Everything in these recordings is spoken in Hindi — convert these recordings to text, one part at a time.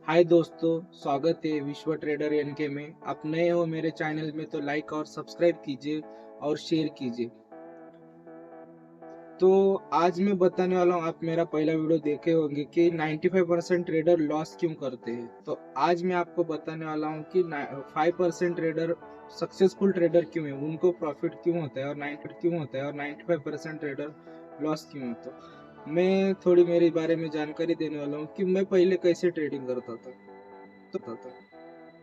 हाय दोस्तों, स्वागत है विश्व ट्रेडर एनके में। आप नए हो मेरे चैनल में तो लाइक और सब्सक्राइब कीजिए और शेयर कीजिए। तो आज मैं बताने वाला हूँ, आप मेरा पहला वीडियो देखे होंगे कि 95% ट्रेडर लॉस क्यों करते हैं। तो आज मैं आपको बताने वाला हूँ कि 5% ट्रेडर सक्सेसफुल ट्रेडर क्यों है, उनको प्रॉफिट क्यों होता है और 95% ट्रेडर लॉस क्यों होता है। मैं थोड़ी मेरे बारे में जानकारी देने वाला हूँ कि मैं पहले कैसे ट्रेडिंग करता था।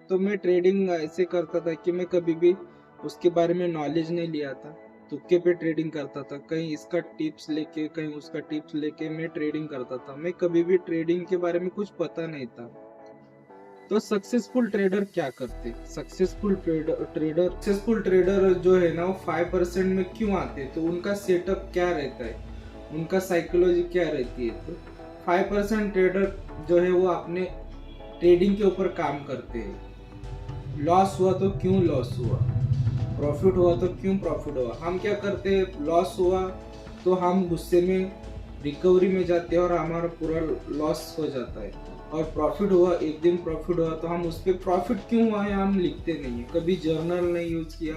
तो मैं ट्रेडिंग ऐसे करता था कि मैं कभी भी उसके बारे में नॉलेज नहीं लिया था, तुक्के पे ट्रेडिंग करता था। कहीं इसका टिप्स लेके कहीं उसका टिप्स लेके मैं ट्रेडिंग करता था। मैं कभी भी ट्रेडिंग के बारे में कुछ पता नहीं था। तो सक्सेसफुल ट्रेडर क्या करते, सक्सेसफुल ट्रेडर जो है ना, वो 5% में क्यों आते, तो उनका सेटअप क्या रहता है, उनका साइकोलॉजी क्या रहती है। तो 5% ट्रेडर जो है वो अपने ट्रेडिंग के ऊपर काम करते हैं। लॉस हुआ तो क्यों लॉस हुआ, प्रॉफिट हुआ तो क्यों प्रॉफिट हुआ। हम क्या करते हैं, लॉस हुआ तो हम गुस्से में रिकवरी में जाते हैं और हमारा पूरा लॉस हो जाता है। और प्रॉफिट हुआ, एक दिन प्रॉफिट हुआ तो हम उस पर प्रॉफिट क्यों हुआ है हम लिखते नहीं है। कभी जर्नल नहीं यूज किया,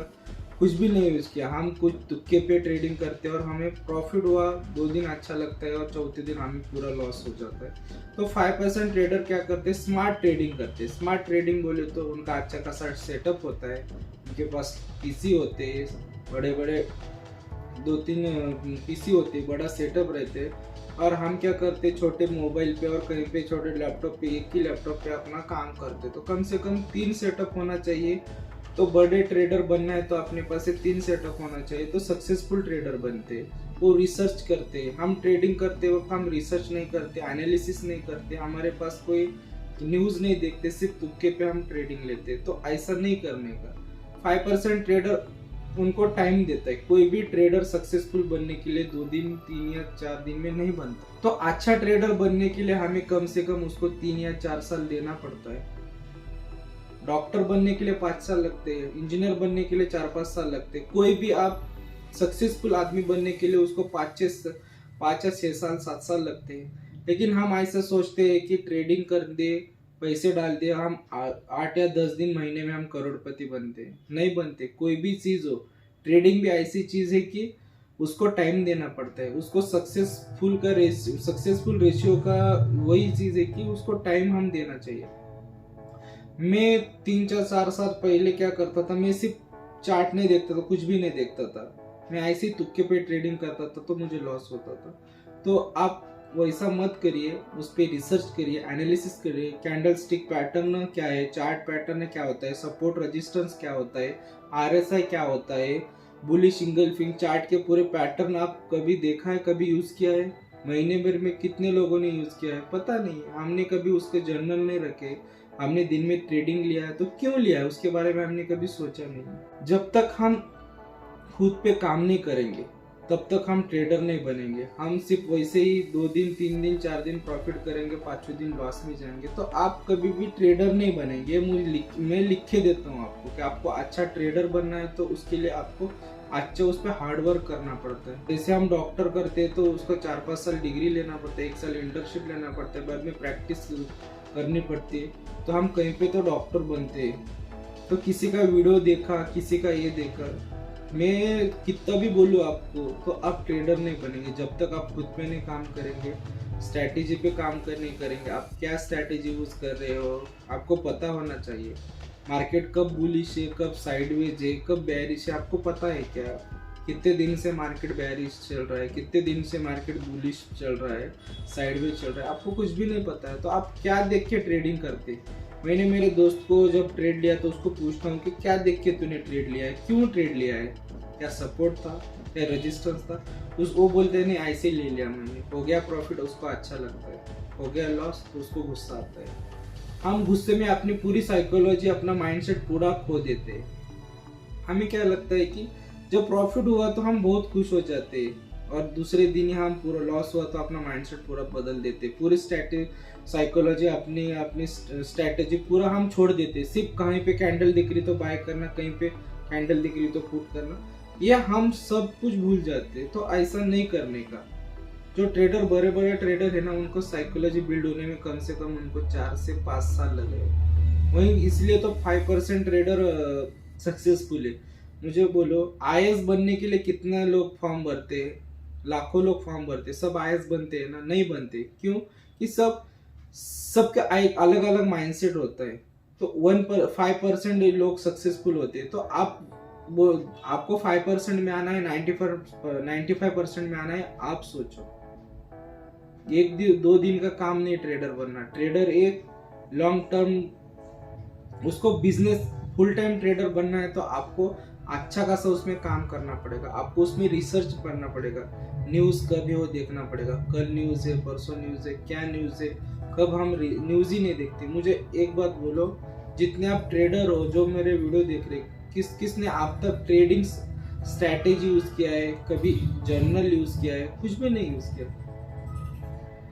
कुछ भी नहीं यूज किया, हम कुछ तुक्के पे ट्रेडिंग करते हैं और हमें प्रॉफिट हुआ 2 दिन अच्छा लगता है और चौथे दिन हमें पूरा लॉस हो जाता है। तो 5% ट्रेडर क्या करते हैं, स्मार्ट ट्रेडिंग करते हैं। स्मार्ट ट्रेडिंग बोले तो उनका अच्छा खासा सेटअप होता है, उनके पास पीसी होते हैं, बड़े बड़े 2-3 पीसी होते हैं, बड़ा सेटअप रहते हैं। और हम क्या करते, छोटे मोबाइल पे और कहीं पे छोटे लैपटॉप पे, एक ही लैपटॉप पे अपना काम करते। तो कम से कम 3 सेटअप होना चाहिए। तो बड़े ट्रेडर बनना है तो अपने पास 3 सेटअप होना चाहिए, तो सक्सेसफुल ट्रेडर बनते। वो रिसर्च करते, हम ट्रेडिंग करते वक्त हम रिसर्च नहीं करते, एनालिसिस नहीं करते, हमारे पास कोई न्यूज नहीं देखते, सिर्फ तुक्के पे हम ट्रेडिंग लेते। तो ऐसा नहीं करने का। 5% ट्रेडर उनको टाइम देता है। कोई भी ट्रेडर सक्सेसफुल बनने के लिए 2 दिन 3 या 4 दिन में नहीं बनता। तो अच्छा ट्रेडर बनने के लिए हमें कम से कम उसको 3 या 4 साल देना पड़ता है। डॉक्टर बनने के लिए 5 साल लगते हैं, इंजीनियर बनने के लिए 4-5 साल लगते हैं। कोई भी आप सक्सेसफुल आदमी बनने के लिए उसको 5 या 6 साल 7 साल लगते हैं। लेकिन हम ऐसा सोचते हैं कि ट्रेडिंग कर दे, पैसे डाल दे, हम 8 या 10 दिन महीने में हम करोड़पति बनते हैं। नहीं बनते। कोई भी चीज हो, ट्रेडिंग भी ऐसी चीज है कि उसको टाइम देना पड़ता है। उसको सक्सेसफुल रेशियो का वही चीज है कि उसको टाइम हम देना चाहिए। मैं 3-4 साल पहले क्या करता था, मैं सिर्फ चार्ट नहीं देखता था, कुछ भी नहीं देखता था, मैं ऐसे ही तुक्के पे ट्रेडिंग करता था, तो मुझे लॉस होता था। तो आप वैसा मत करिए, उस पर रिसर्च करिए, एनालिसिस करिए। कैंडल स्टिक पैटर्न क्या है, चार्ट पैटर्न क्या होता है, सपोर्ट रेजिस्टेंस क्या होता है, आरएसआई क्या होता है, बुलिश इंगल्फिंग चार्ट के पूरे पैटर्न आप कभी देखा है, कभी यूज किया है। महीने भर में कितने लोगों ने यूज किया है पता नहीं, हमने कभी उसके जर्नल नहीं रखे। हमने दिन में ट्रेडिंग लिया है तो क्यों लिया है उसके बारे में हमने कभी सोचा नहीं। जब तक हम खुद पे काम नहीं करेंगे तब तक हम ट्रेडर नहीं बनेंगे। हम सिर्फ वैसे ही 2 दिन 3 दिन 4 दिन प्रॉफिट करेंगे, 5वें दिन लॉस में जाएंगे, तो आप कभी भी ट्रेडर नहीं बनेंगे। मैं लिख के देता हूँ आपको कि आपको अच्छा ट्रेडर बनना है तो उसके लिए आपको अच्छा उस पर हार्डवर्क करना पड़ता है। जैसे हम डॉक्टर करते हैं तो उसको 4-5 साल डिग्री लेना पड़ता है, 1 साल इंटर्नशिप लेना पड़ता है, बाद में प्रैक्टिस करनी पड़ती है, तो हम कहीं पे तो डॉक्टर बनते हैं। तो किसी का वीडियो देखा, किसी का ये देखा, मैं कितना भी बोलूँ आपको, तो आप ट्रेडर नहीं बनेंगे जब तक आप खुद पे नहीं काम करेंगे, स्ट्रैटेजी पे काम नहीं करेंगे। आप क्या स्ट्रैटेजी यूज कर रहे हो आपको पता होना चाहिए। मार्केट कब बुलिश है, कब साइडवेज है, कब बेयरिश है, आपको पता है क्या। कितने दिन से मार्केट बेयरिश चल रहा है, कितने दिन से मार्केट बुलिश चल रहा है, साइडवेज चल रहा है, आपको कुछ भी नहीं पता है। तो आप क्या देख के ट्रेडिंग करते। मैंने मेरे दोस्त को जब ट्रेड लिया तो उसको पूछता हूँ कि क्या देख के तूने ट्रेड लिया है, क्यों ट्रेड लिया है, क्या सपोर्ट था, क्या रेजिस्टेंस था। वो बोलते हैं नहीं ऐसे ही ले लिया मैंने, हो गया प्रॉफिट उसको अच्छा लगता है, हो गया लॉस तो उसको गुस्सा आता है। हम गुस्से में अपनी पूरी साइकोलॉजी, अपना माइंडसेट पूरा खो देते हैं। हमें क्या लगता है कि जब प्रॉफिट हुआ तो हम बहुत खुश हो जाते हैं और दूसरे दिन ही हम पूरा लॉस हुआ तो अपना माइंडसेट पूरा बदल देते, पूरी साइकोलॉजी, अपनी अपनी स्ट्रैटेजी पूरा हम छोड़ देते। सिर्फ कहीं पे कैंडल दिख रही तो बाय करना, कहीं पे कैंडल दिख रही तो पुट करना, ये हम सब कुछ भूल जाते। तो ऐसा नहीं करने का। जो ट्रेडर बड़े बड़े ट्रेडर है ना, उनको साइकोलॉजी बिल्ड होने में कम से कम उनको 4 से 5 साल लगे। वही इसलिए तो 5% ट्रेडर सक्सेसफुल है। मुझे बोलो आईएएस बनने के लिए कितने लोग फॉर्म भरते हैं, लाखों लोग फॉर्म भरते, सब आईएएस बनते हैं ना? नहीं बनते। क्यों? कि सबका अलग अलग माइंडसेट होता है। तो 5% लोग सक्सेसफुल होते हैं। तो आपको 5% में आना है, 95% में आना है। आप सोचो, एक दिन 2 दिन का काम नहीं ट्रेडर बनना। ट्रेडर एक लॉन्ग टर्म, उसको बिजनेस फुल टाइम ट्रेडर बनना है तो आपको अच्छा खासा उसमें काम करना पड़ेगा। आपको उसमें रिसर्च करना पड़ेगा, न्यूज कब है वो देखना पड़ेगा। कल न्यूज है, परसों न्यूज है, क्या न्यूज है, कब हम न्यूज ही नहीं देखते। मुझे एक बात बोलो, जितने आप ट्रेडर हो जो मेरे वीडियो देख रहे, किसने आप तक ट्रेडिंग स्ट्रैटेजी यूज किया है? कभी जर्नल यूज किया है? कुछ भी नहीं यूज किया।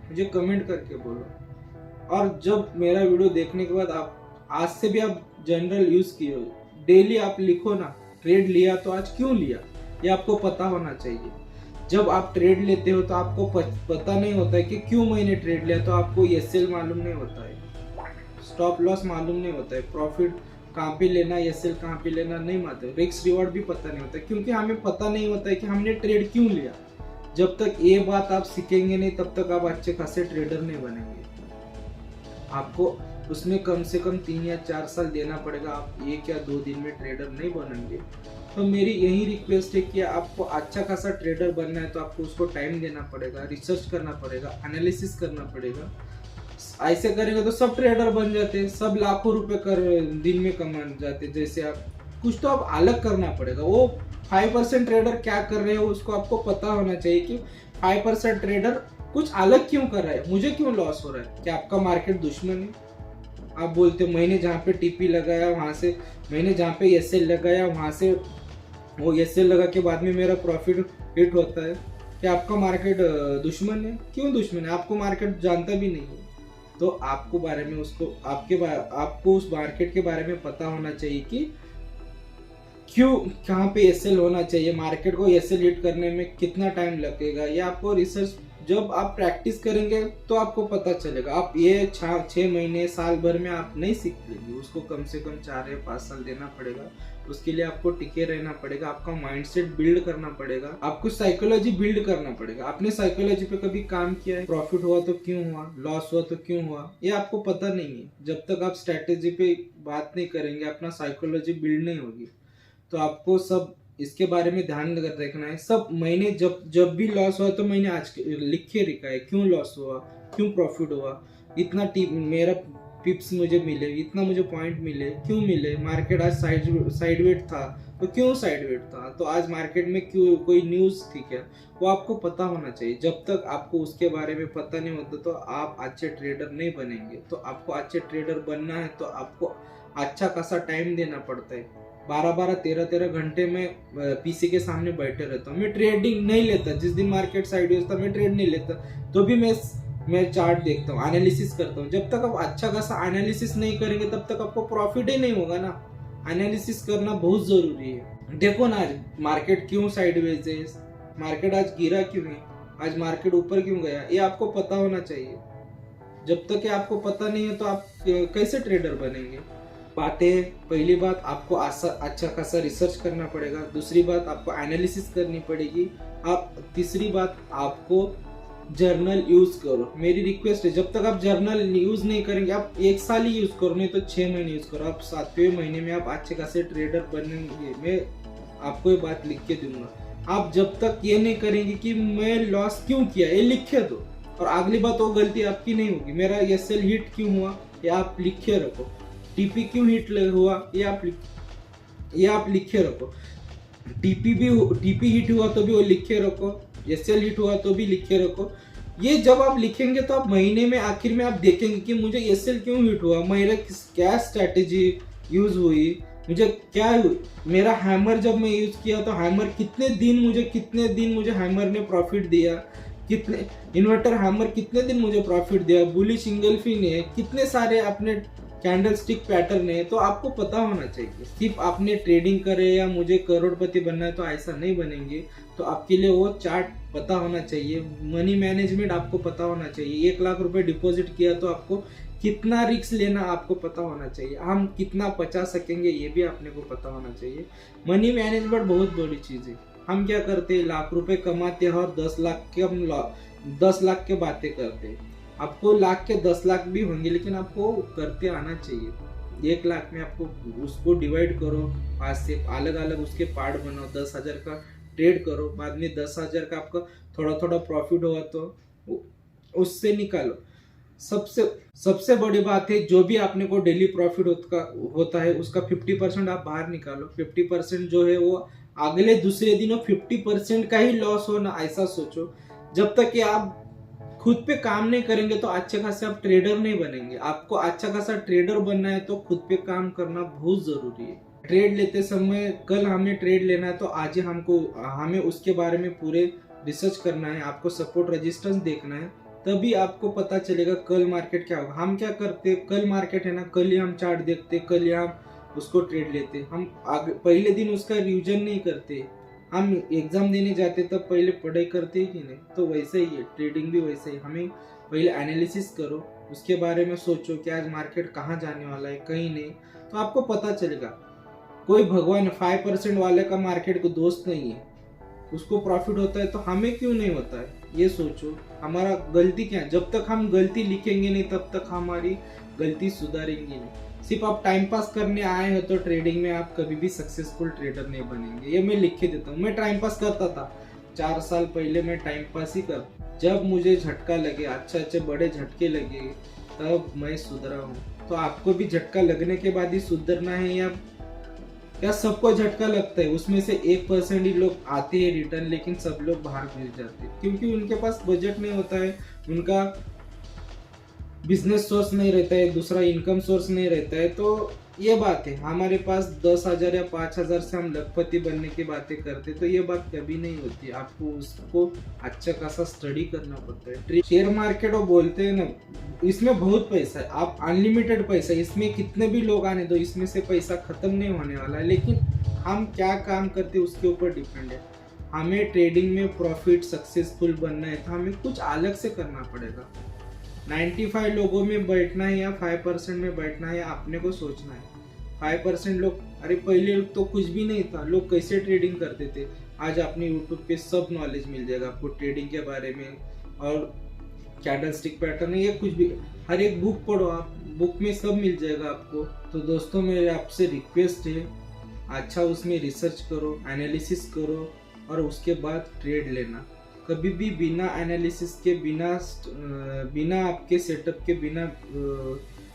मुझे कमेंट करके बोलो। और जब मेरा वीडियो देखने के बाद आप आज से भी आप जर्नल यूज किए हो, डेली आप लिखो ना, ट्रेड लिया तो आज क्यों लिया, ये आपको पता होना चाहिए। जब आप ट्रेड लेते हो तो आपको पता नहीं होता है कि क्यों मैंने ट्रेड लिया, तो आपको एसएल मालूम नहीं होता है, स्टॉप लॉस मालूम नहीं होता है, प्रॉफिट कहाँ पे लेना, एसएल कहाँ पे लेना नहीं मालूम, रिस्क रिवॉर्ड भी पता नहीं होता, क्योंकि हमें पता नहीं होता है कि हमने ट्रेड क्यों लिया। जब तक ये बात आप सीखेंगे नहीं तब तक आप अच्छे खासे ट्रेडर नहीं बनेंगे। आपको उसमें कम से कम 3 या 4 साल देना पड़ेगा। आप 1 या 2 दिन में ट्रेडर नहीं बनेंगे। तो मेरी यही रिक्वेस्ट है कि आपको अच्छा खासा ट्रेडर बनना है तो आपको उसको टाइम देना पड़ेगा, रिसर्च करना पड़ेगा, एनालिसिस करना पड़ेगा। ऐसे करेंगे तो सब ट्रेडर बन जाते हैं, सब लाखों रुपए कर दिन में कमा जाते। जैसे आप कुछ तो आप अलग करना पड़ेगा। वो 5% ट्रेडर क्या कर रहे हो उसको आपको पता होना चाहिए कि 5% ट्रेडर कुछ अलग क्यों कर रहा है, मुझे क्यों लॉस हो रहा है। क्या आपका मार्केट दुश्मन है? आप बोलते हो मैंने जहाँ पे टीपी लगाया वहां से, मैंने जहाँ पे एसएल लगाया वहां से, वो एसएल लगा के बाद में मेरा प्रॉफिट हिट होता है। क्या आपका मार्केट दुश्मन है? क्यों दुश्मन है? आपको मार्केट जानता भी नहीं है। तो आपको बारे में आपको उस मार्केट के बारे में पता होना चाहिए कि क्यों कहाँ पे एसएल होना चाहिए, मार्केट को एसएल हिट करने में कितना टाइम लगेगा। ये आपको रिसर्च जब आप प्रैक्टिस करेंगे तो आपको पता चलेगा। आप ये 6 महीने साल भर में आप नहीं सीख लेंगे, उसको कम से कम 4 या 5 साल देना पड़ेगा। उसके लिए आपको टिके रहना पड़ेगा, आपका माइंडसेट बिल्ड करना पड़ेगा, आपको साइकोलॉजी बिल्ड करना पड़ेगा। आपने साइकोलॉजी पे कभी काम किया है? प्रॉफिट हुआ तो क्यों हुआ, लॉस हुआ तो क्यों हुआ, ये आपको पता नहीं है। जब तक आप स्ट्रैटेजी पे बात नहीं करेंगे, अपना साइकोलॉजी बिल्ड नहीं होगी, तो आपको सब इसके बारे में ध्यान रखना है। सब मैंने जब भी लॉस हुआ तो मैंने आज लिख के रखा है, क्यों लॉस हुआ, क्यों प्रॉफिट हुआ, इतना मेरा पिप्स मुझे मिले, इतना मुझे पॉइंट मिले, क्यों मिले, मार्केट आज साइड वेट था तो क्यों साइड वेट था, तो आज मार्केट में क्यों कोई न्यूज थी क्या, वो आपको पता होना चाहिए। जब तक आपको उसके बारे में पता नहीं होता तो आप अच्छे ट्रेडर नहीं बनेंगे। तो आपको अच्छे ट्रेडर बनना है तो आपको अच्छा खासा टाइम देना पड़ता है। 12-12, 13-13 घंटे में पीसी के सामने बैठे रहता हूँ। मैं ट्रेडिंग नहीं लेता, जिस दिन मार्केट साइडवेज था मैं ट्रेड नहीं लेता, तो भी मैं चार्ट देखता हूँ, एनालिसिस करता हूँ। जब तक आप अच्छा खासा एनालिसिस नहीं करेंगे तब तक आपको प्रॉफिट ही नहीं होगा ना। एनालिसिस करना बहुत जरूरी है। देखो ना आज मार्केट क्यों साइडवेज है, मार्केट आज गिरा क्यों है, आज मार्केट ऊपर क्यों गया, ये आपको पता होना चाहिए। जब तक आपको पता नहीं है तो आप कैसे ट्रेडर बनेंगे। बातें, पहली बात आपको अच्छा खासा रिसर्च करना पड़ेगा, दूसरी बात आपको एनालिसिस करनी पड़ेगी, तीसरी बात आपको जर्नल यूज करो। मेरी रिक्वेस्ट है, जब तक आप जर्नल यूज नहीं करेंगे, आप 1 साल ही यूज करो, नहीं तो 6 महीने यूज करो, आप 7वें महीने में आप अच्छे खासे ट्रेडर बनेंगे। मैं आपको ये बात लिख के दूंगा। आप जब तक ये नहीं करेंगे कि मैं लॉस क्यों किया, ये लिखे दो। और अगली बात, वो गलती आपकी नहीं होगी। मेरा एसएल हिट क्यों हुआ ये आप लिखे रखो, टीपी क्यों हिट हुआ ये आप लिखे रखो, टीपी हिट हुआ तो भी वो लिखे रखो, एसएल हिट हुआ तो भी लिखे रखो। ये जब आप लिखेंगे तो आप महीने में आखिर में आप देखेंगे कि मुझे एसएल क्यों हिट हुआ, मेरा क्या स्ट्रैटेजी यूज हुई, मुझे क्या मेरा हैमर जब मैं यूज किया तो हैमर कितने दिन मुझे हैमर ने प्रॉफिट दिया, कितने इन्वर्टर हैमर कितने दिन मुझे प्रॉफिट दिया, बुलिश इंगल्फी ने कितने सारे अपने कैंडल स्टिक पैटर्न है तो आपको पता होना चाहिए। सिर्फ आपने ट्रेडिंग करे या मुझे करोड़पति बनना है तो ऐसा नहीं बनेंगे। तो आपके लिए वो चार्ट पता होना चाहिए, मनी मैनेजमेंट आपको पता होना चाहिए। 1 लाख रुपए डिपॉजिट किया तो आपको कितना रिस्क लेना आपको पता होना चाहिए, हम कितना बचा सकेंगे ये भी आपने को पता होना चाहिए। मनी मैनेजमेंट बहुत बड़ी चीज है। हम क्या करते हैं, लाख रुपए कमाते हैं और 10 लाख के बातें करते हैं। आपको लाख के 10 लाख भी होंगे लेकिन आपको करते आना चाहिए। 1 लाख में आपको उसको डिवाइड करो 5 से, अलग अलग उसके पार्ट बनाओ, 10,000 का ट्रेड करो, बाद में 10,000 का आपका थोड़ा थोड़ा प्रॉफिट होगा तो उससे निकालो। सबसे बड़ी बात है, जो भी आपने को डेली प्रॉफिट होता है उसका 50% आप बाहर निकालो। 50% जो है वो अगले दूसरे दिन 50% का ही लॉस हो ना, ऐसा सोचो। जब तक कि आप खुद पे काम नहीं करेंगे तो अच्छे खासे आप ट्रेडर नहीं बनेंगे। आपको अच्छा खासा ट्रेडर बनना है तो खुद पे काम करना बहुत जरूरी है। ट्रेड लेते समय कल हमें ट्रेड लेना है तो आज ही हमें उसके बारे में पूरे रिसर्च करना है, आपको सपोर्ट रेजिस्टेंस देखना है, तभी आपको पता चलेगा कल मार्केट क्या होगा। हम क्या करते, कल मार्केट है ना, कल ही हम चार्ट देखते, कल ही हम उसको ट्रेड लेते, हम पहले दिन उसका रिविजन नहीं करते। हम एग्जाम देने जाते तब पहले पढ़ाई करते ही कि नहीं, तो वैसे ही है ट्रेडिंग भी वैसे ही। हमें पहले एनालिसिस करो, उसके बारे में सोचो कि आज मार्केट कहाँ जाने वाला है, कहीं नहीं, तो आपको पता चलेगा। कोई भगवान 5% वाले का मार्केट को दोस्त नहीं है, उसको प्रॉफिट होता है तो हमें क्यों नहीं होता है, ये सोचो। हमारा गलती क्या है, जब तक हम गलती लिखेंगे नहीं तब तक हमारी गलती सुधारेंगी नहीं। सिर्फ आप टाइम पास करने आए हो तो ट्रेडिंग में आप कभी भी सक्सेसफुल ट्रेडर नहीं बनेंगे, ये मैं लिख के देता हूँ। मैं टाइम पास करता था 4 साल पहले, मैं टाइम पास ही कर, जब मुझे झटका लगे, अच्छे बड़े झटके लगे, तब मैं सुधरा हूँ। तो आपको भी झटका लगने के बाद ही सुधरना है या सबको झटका लगता है, उसमें से 1% ही लोग आते हैं रिटर्न, लेकिन सब लोग बाहर गिर जाते हैं क्योंकि उनके पास बजट नहीं होता है, उनका बिजनेस सोर्स नहीं रहता है, दूसरा इनकम सोर्स नहीं रहता है। तो ये बात है, हमारे पास 10,000 या 5,000 से हम लखपति बनने की बातें करते, तो ये बात कभी नहीं होती। आपको उसको अच्छा खासा स्टडी करना पड़ता है। शेयर मार्केट वो बोलते हैं ना, इसमें बहुत पैसा है, आप अनलिमिटेड पैसा, इसमें कितने भी लोग आने दो, इसमें से पैसा खत्म नहीं होने वाला है। लेकिन हम क्या काम करते हैं उसके ऊपर डिपेंड है। हमें ट्रेडिंग में प्रॉफिट सक्सेसफुल बनना है तो हमें कुछ अलग से करना पड़ेगा। 95 लोगों में बैठना है या 5% में बैठना है, अपने को सोचना है। 5% लोग, अरे पहले तो कुछ भी नहीं था, लोग कैसे ट्रेडिंग करते थे, आज अपने यूट्यूब पे सब नॉलेज मिल जाएगा आपको ट्रेडिंग के बारे में, और कैंडल स्टिक पैटर्न है या कुछ भी, हर एक बुक पढ़ो आप, बुक में सब मिल जाएगा आपको। तो दोस्तों मेरे आपसे रिक्वेस्ट है, अच्छा उसमें रिसर्च करो, एनालिसिस करो और उसके बाद ट्रेड लेना। कभी भी बिना एनालिसिस के, बिना आपके सेटअप के, बिना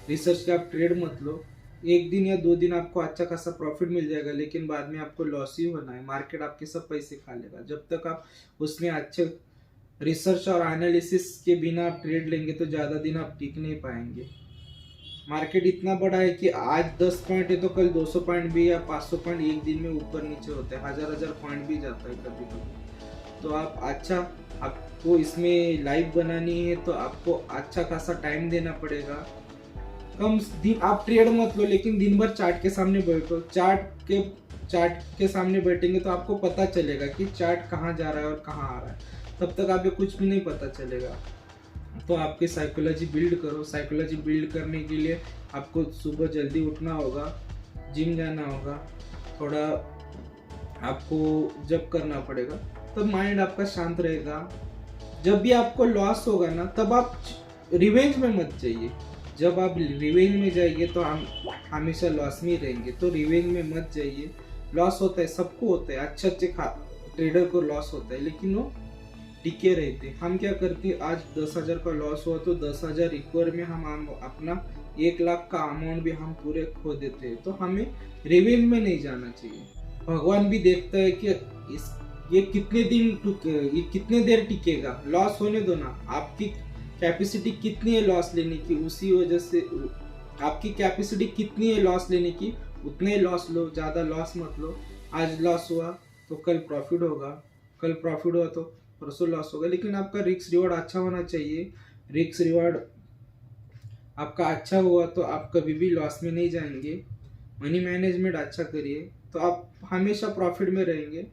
रिसर्च के आप ट्रेड मत लो। 1 दिन या 2 दिन आपको अच्छा खासा प्रॉफिट मिल जाएगा, लेकिन बाद में आपको लॉस ही होना है, मार्केट आपके सब पैसे खा लेगा। जब तक आप उसमें अच्छे रिसर्च और एनालिसिस के बिना आप ट्रेड लेंगे तो ज़्यादा दिन आप टिक नहीं पाएंगे। मार्केट इतना बड़ा है कि आज 10 पॉइंट है तो कल 200 पॉइंट भी या 500 पॉइंट एक दिन में ऊपर नीचे होते हैं, हजार पॉइंट भी जाता है कभी कभी। तो आपको इसमें लाइव बनानी है तो आपको अच्छा खासा टाइम देना पड़ेगा। कम दिन आप ट्रेड मत लो, लेकिन दिन भर चार्ट के सामने बैठो। चार्ट के सामने बैठेंगे तो आपको पता चलेगा कि चार्ट कहाँ जा रहा है और कहाँ आ रहा है, तब तक आपको कुछ भी नहीं पता चलेगा। तो आपकी साइकोलॉजी बिल्ड करो। साइकोलॉजी बिल्ड करने के लिए आपको सुबह जल्दी उठना होगा, जिम जाना होगा, थोड़ा आपको जब करना पड़ेगा, तब माइंड आपका शांत रहेगा। जब भी आपको लॉस होगा ना, तब आप रिवेंज में मत जाइए। जब आप रिवेंज में जाएंगे तो हम हमेशा लॉस में रहेंगे, तो रिवेंज में मत जाइए। लॉस होता है, सबको होता है, अच्छे ट्रेडर को लॉस होता है, लेकिन वो टिके रहते। हम क्या करते, आज 10,000 का लॉस हुआ तो 10,000 रिकवर में हम अपना 1 लाख का अमाउंट भी हम पूरे खो देते हैं। तो हमें रिवेंज में नहीं जाना चाहिए। भगवान भी देखता है कि ये कितने देर टिकेगा, लॉस होने दो ना। आपकी कैपेसिटी कितनी है लॉस लेने की, उसी वजह से आपकी कैपेसिटी कितनी है लॉस लेने की, उतने लॉस लो, ज़्यादा लॉस मत लो। आज लॉस हुआ तो कल प्रॉफिट होगा, कल प्रॉफिट हुआ तो परसों लॉस होगा, लेकिन आपका रिस्क रिवॉर्ड अच्छा होना चाहिए। रिस्क रिवॉर्ड आपका अच्छा हुआ तो आप कभी भी लॉस में नहीं जाएंगे। मनी मैनेजमेंट अच्छा करिए तो आप हमेशा प्रॉफिट में रहेंगे।